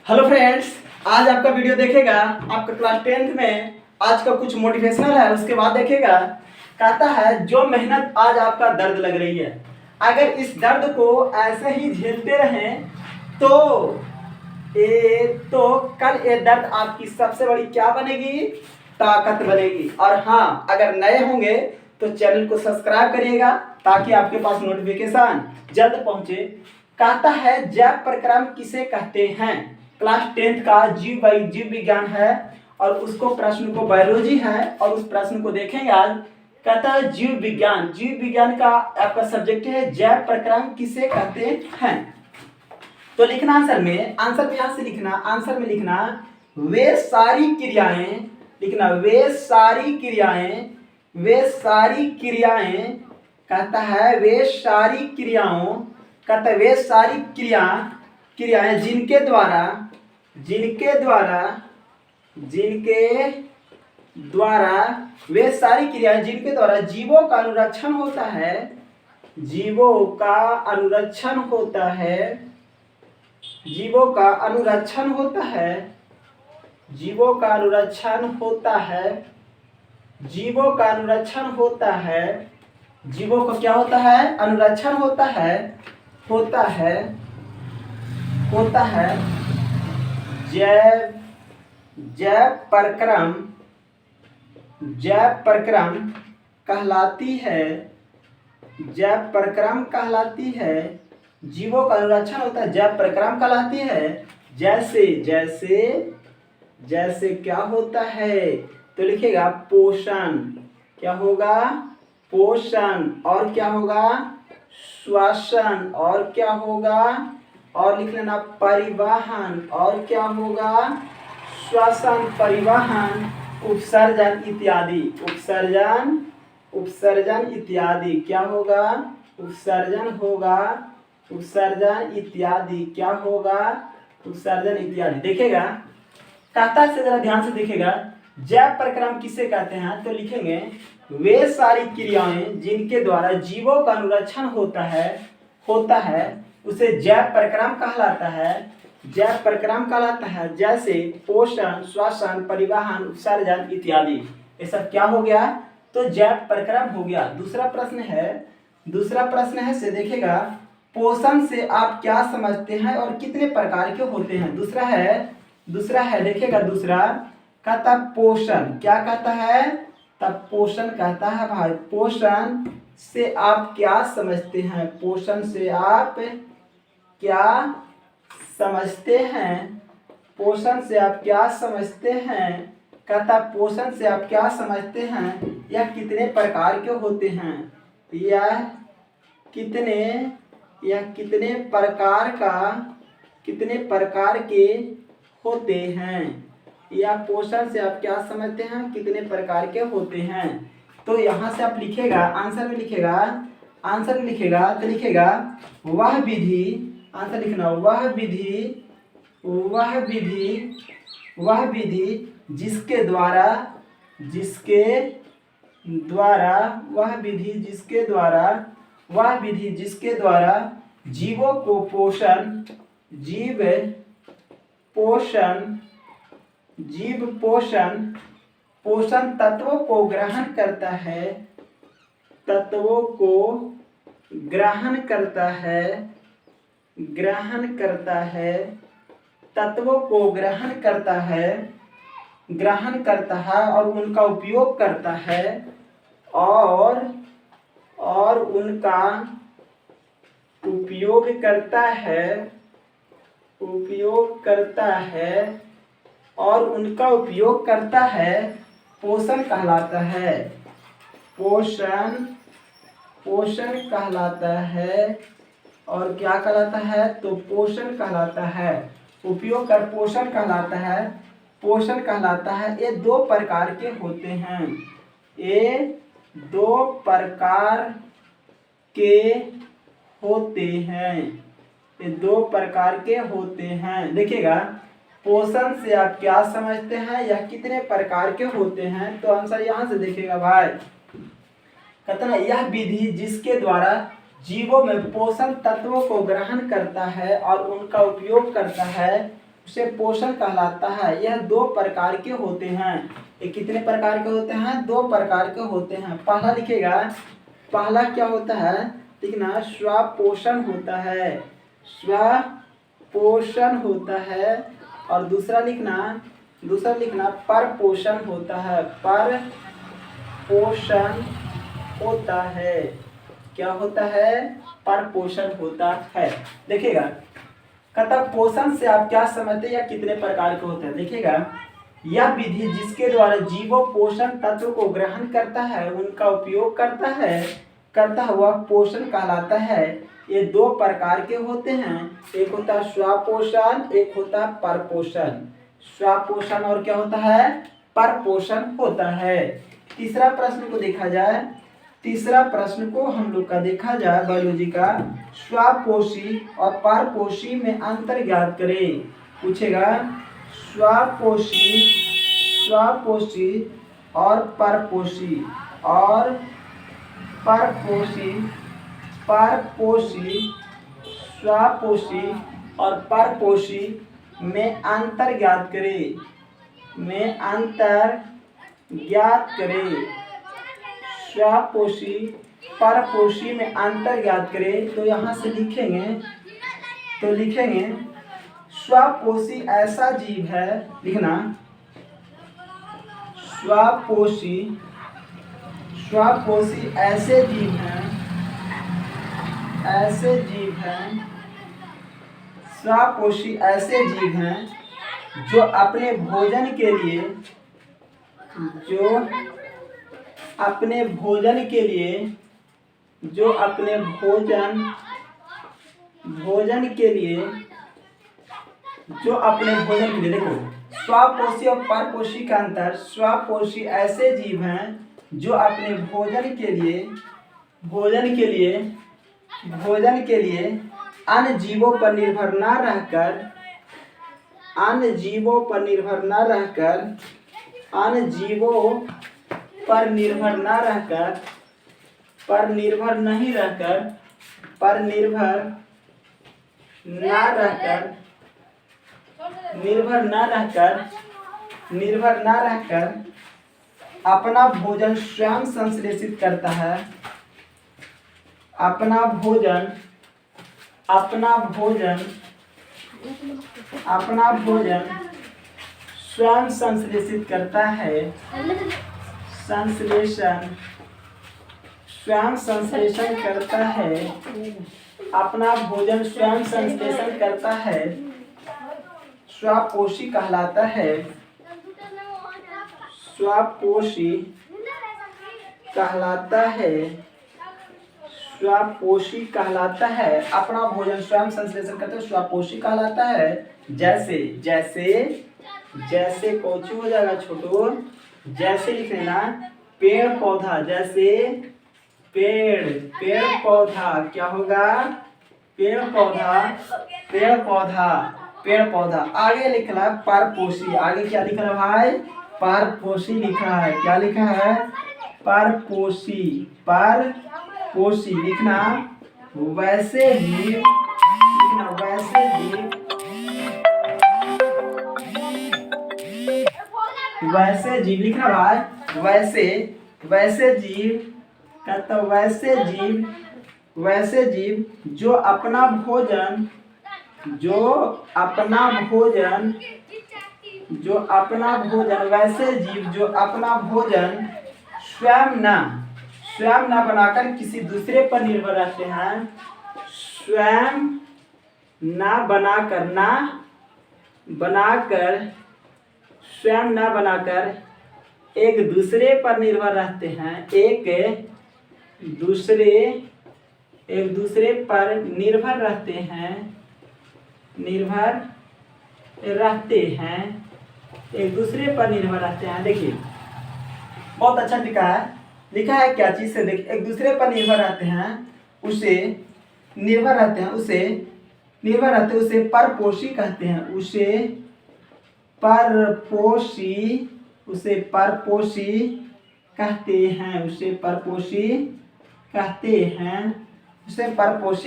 Hello friends, आज आपका video देखेगा आपका क्लास 10th में आज का कुछ मोटिवेशनल है। उसके बाद देखेगा कहता है जो मेहनत आज आपका दर्द लग रही है, अगर इस दर्द को ऐसे ही झेलते रहें तो कल ये दर्द आपकी सबसे बड़ी क्या बनेगी, ताकत बनेगी। और हाँ, अगर नए होंगे तो चैनल को सब्सक्राइब करिएगा ताकि आपके पास नोटिफिकेशन जल्द पहुंचे। कहता है जैव प्रक्रम किसे कहते हैं। क्लास 10th का जीव विज्ञान है और उसको प्रश्न को बायोलॉजी है और उस प्रश्न को देखेंगे आज। कहता है जीव विज्ञान का आपका सब्जेक्ट है जैव प्रक्रम किसे कहते हैं। तो लिखना आंसर में यहां से लिखना, आंसर में लिखना वे सारी क्रियाएं, लिखना वे सारी क्रियाएं कहता है वे सारी क्रियाओं, कहता है वे सारी क्रियाएं जिनके द्वारा वे सारी क्रियाएं जिनके द्वारा जीवों का अनुरक्षण होता है, जीवों का अनुरक्षण होता है, जीवों का अनुरक्षण होता है, जीवों का अनुरक्षण होता है, जीवों का अनुरक्षण होता है, जीवों का क्या होता है, अनुरक्षण होता है, होता है, होता है जैव प्रक्रम कहलाती है, जैव प्रक्रम कहलाती है, जीवों का अनुरक्षण होता है, जैव प्रक्रम कहलाती है। जैसे क्या होता है, तो लिखेगा पोषण, क्या होगा, पोषण, और क्या होगा, श्वसन, और क्या होगा, और लिख लेना परिवहन, और क्या होगा, श्वसन, परिवहन, उपसर्जन इत्यादि, उपसर्जन इत्यादि, क्या होगा, उपसर्जन होगा, उपसर्जन इत्यादि, क्या होगा, उपसर्जन इत्यादि। देखेगा कहता से जरा ध्यान से देखेगा जैव प्रक्रम किसे कहते हैं, तो लिखेंगे वे सारी क्रियाएं जिनके द्वारा जीवों का अनुरक्षण होता है उसे जैव प्रक्रम कहलाता है, जैव प्रक्रम कहलाता है। जैसे पोषण, श्वसन, परिवहन, उत्सर्जन इत्यादि, ये सब क्या हो गया, तो जैव प्रक्रम हो गया। दूसरा प्रश्न है से देखेगा पोषण से आप क्या समझते हैं और कितने प्रकार के होते हैं। दूसरा है देखेगा, दूसरा कहता पोषण, क्या कहता है, तब पोषण कहता है भाई पोषण से आप क्या समझते हैं, पोषण से आप क्या समझते हैं, पोषण से आप क्या समझते हैं, कहता पोषण से आप क्या समझते हैं, यह कितने प्रकार के होते हैं, यह कितने प्रकार के होते हैं, या पोषण से आप क्या समझते हैं, कितने प्रकार के होते हैं। तो यहाँ से आप लिखेगा, आंसर में लिखेगा तो लिखेगा वह विधि, आंसर लिखना वह विधि जिसके द्वारा जीवों को पोषण तत्वों को ग्रहण करता है, तत्वों को ग्रहण करता है, तत्वों को ग्रहण करता है और उनका उपयोग करता है, और उनका उपयोग करता है, और उनका उपयोग करता है, पोषण कहलाता है, पोषण कहलाता है, और क्या कहलाता है, तो पोषण कहलाता है, उपयोग कर पोषण कहलाता है, पोषण कहलाता है। ये दो प्रकार के होते हैं, ये दो प्रकार के होते हैं, ये दो प्रकार के होते हैं। देखिएगा पोषण से आप क्या समझते हैं, यह कितने प्रकार के होते हैं, तो आंसर यहाँ से देखेगा भाई, कहता है यह विधि जिसके द्वारा जीवों में पोषण तत्वों को ग्रहण करता है और उनका उपयोग करता है, उसे पोषण कहलाता है। यह 2 प्रकार के होते हैं। ये कितने प्रकार के होते हैं? 2 प्रकार के होते हैं। पहला लिखेगा, पहला क्या होता है? लिखना स्वपोषण होता है, स्वपोषण होता है। और दूसरा लिखना परपोषण होता है, परपोषण होता है। क्या होता है? परपोषण होता है। देखिएगा, कहता पोषण से आप क्या समझते हैं या कितने प्रकार के होते हैं? देखिएगा, यह विधि जिसके द्वारा जीवो पोषण तत्व को ग्रहण करता है, उनका उपयोग करता हुआ पोषण कहलाता है। ये 2 प्रकार के होते हैं, एक होता है स्वपोषण, एक होता है परपोषण। स्वपोषण और क्या होता है? परपोषण होता है। तीसरा प्रश्न को देखा जाए, तीसरा प्रश्न को हम लोग का देखा जाए बायोलॉजी का, स्वपोषी और परपोषी में अंतर ज्ञात करें। पूछेगा स्वपोषी और परपोषी स्वपोषी और परपोषी में अंतर ज्ञात करें। स्वपोषी परपोषी में अंतर ज्ञात करें। तो यहाँ से लिखेंगे स्वपोषी ऐसा जीव है, लिखना स्वपोषी ऐसे जीव हैं, स्वपोषी ऐसे जीव हैं जो अपने भोजन के लिए देखो, स्वपोषी और परपोषी का अंतर। स्वपोषी ऐसे जीव हैं जो अपने भोजन के लिए अन्य जीवों पर निर्भर न रहकर अपना भोजन स्वयं संश्लेषित करता है। अपना भोजन स्वयं संश्लेषित करता है। अपना भोजन स्वयं संश्लेषण करता है, स्वपोषी कहलाता है। स्वपोषी कहलाता है। अपना भोजन स्वयं संश्लेषण करते हुए स्वपोषी कहलाता है। जैसे कौची हो जाएगा छोटू, जैसे लिख लेना पेड़ पौधा, जैसे पेड़ पौधा क्या होगा? पेड़ पौधा। आगे लिखना परपोषी। आगे क्या लिख रहा है भाई? परपोषी लिखा है। क्या लिखा है? परपोषी लिखना वैसे जीव लिखना भाई। वैसे जीव कहता वैसे जीव जो अपना भोजन स्वयं न बनाकर किसी दूसरे पर निर्भर रहते हैं। स्वयं न बनाकर एक दूसरे पर निर्भर रहते हैं। एक दूसरे पर निर्भर रहते हैं। एक दूसरे पर निर्भर रहते हैं। देखिए बहुत अच्छा लिखा है क्या चीज से? देखिए एक दूसरे पर निर्भर रहते हैं, उसे परपोषी कहते हैं। उसे परपोषी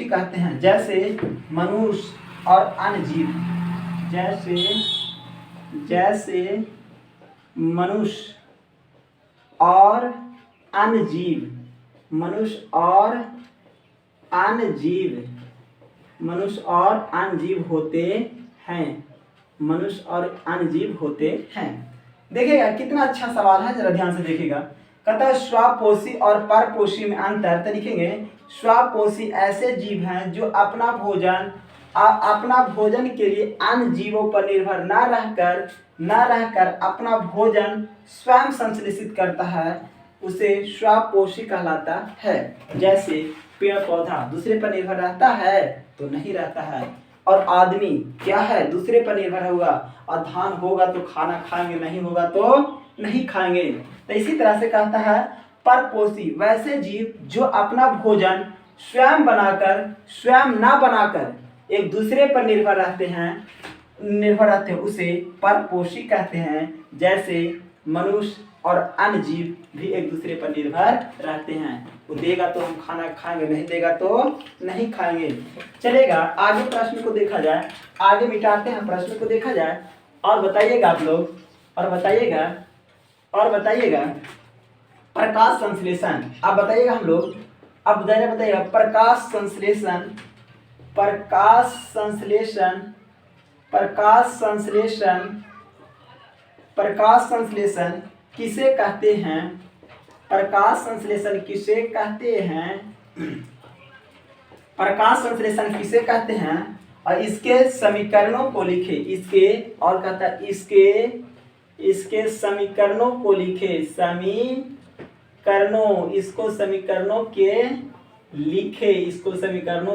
कहते हैं। जैसे मनुष्य और अन्य जीव। जैसे मनुष्य और अन्य जीव होते हैं। देखिएगा कितना अच्छा सवाल है, जरा ध्यान से देखिएगा। कहता है श्वापोषी और परपोषी में अंतर। तो लिखेंगे श्वापोषी ऐसे जीव हैं जो अपना भोजन के लिए अन्य जीवों पर निर्भर न रहकर अपना भोजन स्वयं संश्लेषित करता है, उसे श्वापोषी कहलाता है। जैसे पेड़ पौधा दूसरे पर निर्भर रहता है तो नहीं रहता है, और आदमी क्या है, दूसरे पर निर्भर होगा, और धान होगा तो खाना खाएंगे, नहीं होगा तो नहीं खाएंगे। तो इसी तरह से कहता है परपोषी वैसे जीव जो अपना भोजन स्वयं ना बनाकर एक दूसरे पर निर्भर रहते हैं, उसे परपोषी कहते हैं। जैसे मनुष्य और अन्य जीव भी एक दूसरे पर निर्भर रहते हैं, वो देगा तो हम खाना खाएंगे, नहीं देगा तो नहीं खाएंगे। चलेगा, आगे प्रश्न को देखा जाए, आगे मिटाते हैं प्रश्न को देखा जाए। और बताइएगा आप लोग, और बताइएगा प्रकाश संश्लेषण। अब बताइएगा हम लोग, अब बताइएगा प्रकाश संश्लेषण किसे कहते हैं? प्रकाश संश्लेषण किसे कहते हैं? और इसके समीकरणों को लिखे। इसके समीकरणों को लिखे। इसको समीकरणों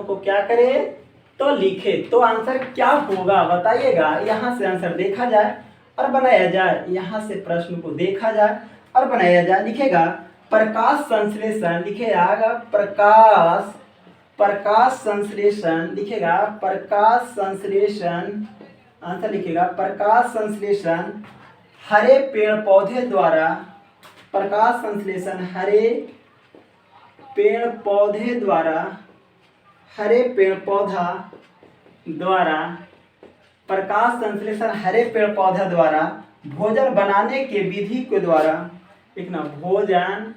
को क्या करे तो लिखे। तो आंसर क्या होगा बताइएगा। यहाँ से आंसर देखा जाए और बनाया जाए, यहाँ से प्रश्न को देखा जाए और बनाया जाए। लिखेगा प्रकाश संश्लेषण, लिखेगा प्रकाश संश्लेषण, लिखेगा प्रकाश संश्लेषण, आंसर लिखेगा प्रकाश संश्लेषण हरे पेड़ पौधे द्वारा, प्रकाश संश्लेषण हरे पेड़ पौधे द्वारा, प्रकाश संश्लेषण हरे पेड़ पौधा द्वारा भोजन बनाने के विधि के द्वारा, लिखना भोजन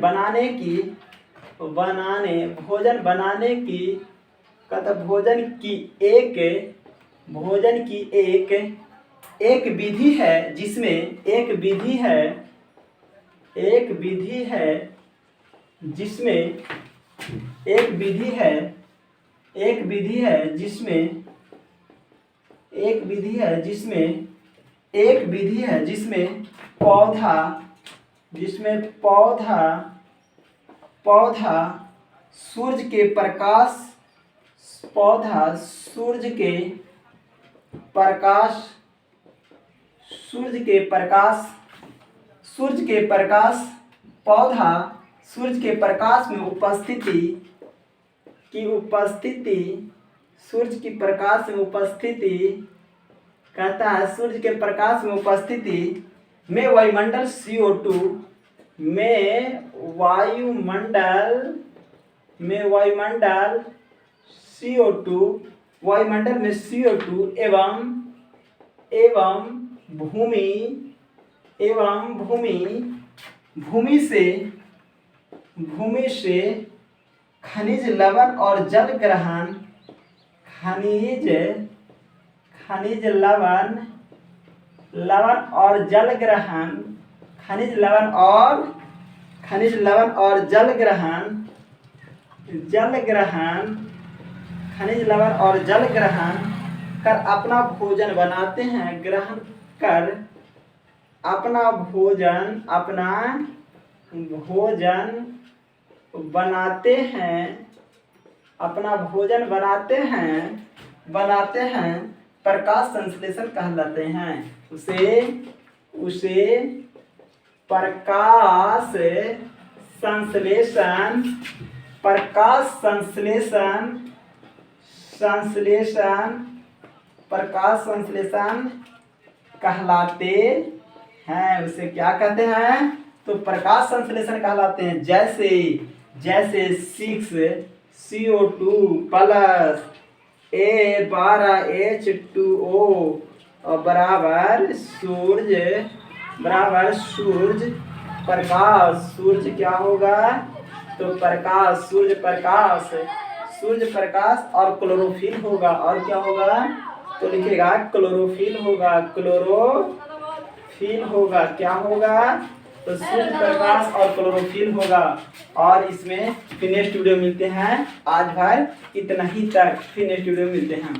बनाने की कहता भोजन की एक विधि है जिसमें पौधा सूर्य के प्रकाश में उपस्थिति कहता है सूर्य के प्रकाश में उपस्थिति में वायुमंडल CO2 एवं भूमि से खनिज लवण और जल ग्रहण कर अपना भोजन बनाते हैं, अपना भोजन बनाते हैं, प्रकाश संश्लेषण कहलाते हैं। उसे प्रकाश संश्लेषण कहलाते हैं। उसे क्या कहते हैं तो प्रकाश संश्लेषण कहलाते हैं। जैसे 6CO2 प्लस A12H2O बराबर सूर्य प्रकाश। सूर्य क्या होगा? तो प्रकाश, सूर्य प्रकाश और क्लोरोफिल होगा। और क्या होगा? तो लिखेगा क्लोरोफिल होगा। क्या होगा? तो सूर्य प्रकाश और क्लोरोफिल होगा। और इसमें फिर नेक्स्ट वीडियो मिलते हैं। आज भर इतना ही तक, फिर नेक्स्ट वीडियो मिलते हैं।